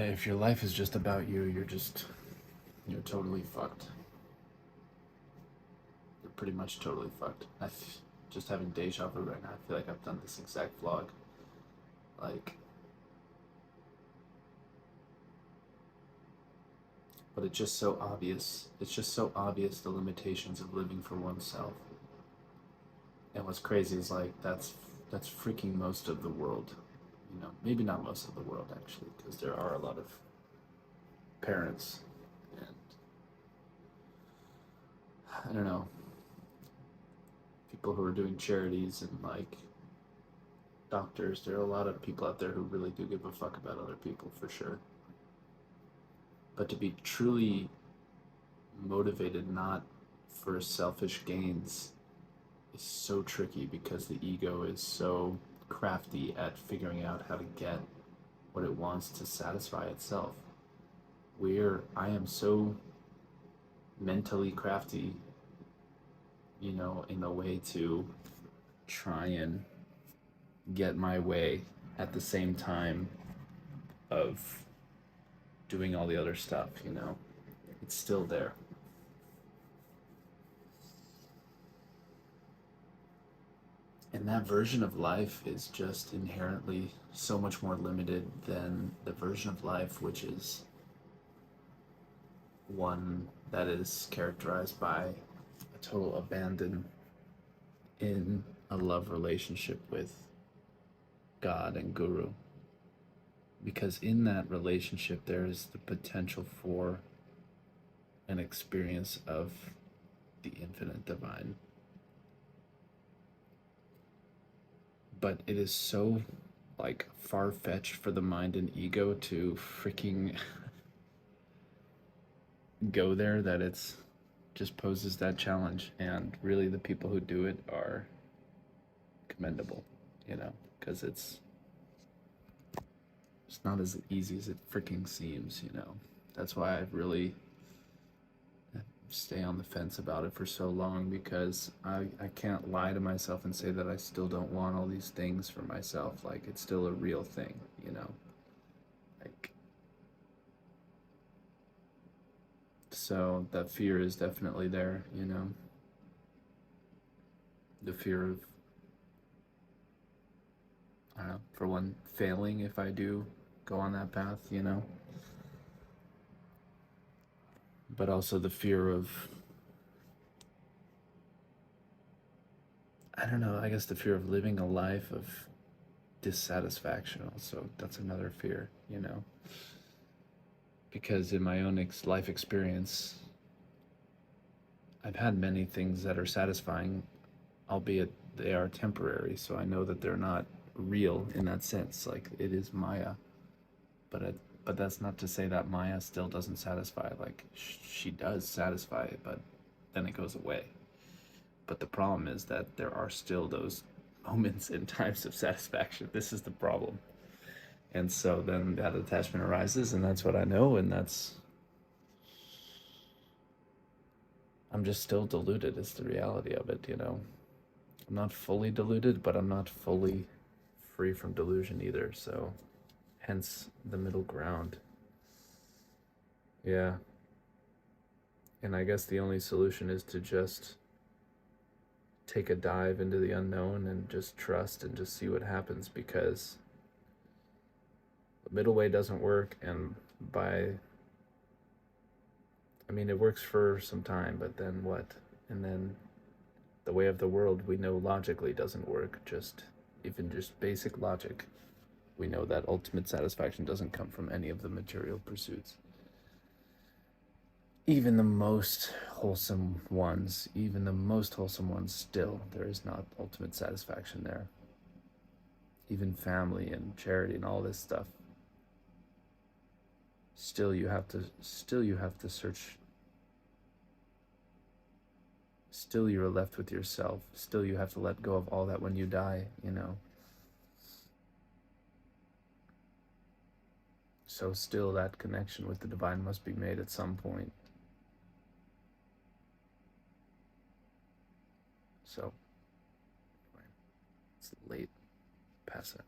If your life is just about you, you're totally fucked. You're pretty much totally fucked. Just having deja vu right now. I feel like I've done this exact vlog. Like, but it's just so obvious. It's just so obvious the limitations of living for oneself. And what's crazy is like that's freaking most of the world. You know, maybe not most of the world actually, because there are a lot of parents and I don't know, people who are doing charities and like doctors. There are a lot of people out there who really do give a fuck about other people for sure. But to be truly motivated not for selfish gains is so tricky because the ego is so crafty at figuring out how to get what it wants to satisfy itself. I am so mentally crafty, in the way to try and get my way at the same time of doing all the other stuff. It's still there. And that version of life is just inherently so much more limited than the version of life which is one that is characterized by a total abandon in a love relationship with God and Guru. Because in that relationship, there is the potential for an experience of the infinite divine. But it is so like far-fetched for the mind and ego to freaking go there that it's just poses that challenge. And really the people who do it are commendable, because it's not as easy as it freaking seems. That's why I've really stay on the fence about it for so long, because I can't lie to myself and say that I still don't want all these things for myself. Like, it's still a real thing. Like, so that fear is definitely there. The fear of, I don't know, for one, failing if I do go on that path. But also the fear of, I don't know, I guess the fear of living a life of dissatisfaction also. That's another fear. Because in my own life experience, I've had many things that are satisfying, albeit they are temporary. So I know that they're not real in that sense. Like, it is Maya. But that's not to say that Maya still doesn't satisfy. Like, she does satisfy it, but then it goes away. But the problem is that there are still those moments and times of satisfaction. This is the problem. And so then that attachment arises, and that's what I know, and I'm just still deluded is the reality of it. I'm not fully deluded, but I'm not fully free from delusion either, so hence the middle ground. Yeah. And I guess the only solution is to just take a dive into the unknown and just trust and just see what happens, because the middle way doesn't work. And it works for some time, but then what? And then the way of the world, we know logically doesn't work. Even basic logic, we know that ultimate satisfaction doesn't come from any of the material pursuits. Even the most wholesome ones, still, there is not ultimate satisfaction there. Even family and charity and all this stuff, still you have to search. Still you're left with yourself. Still you have to let go of all that when you die. So still that connection with the divine must be made at some point. So, it's late. Pass it.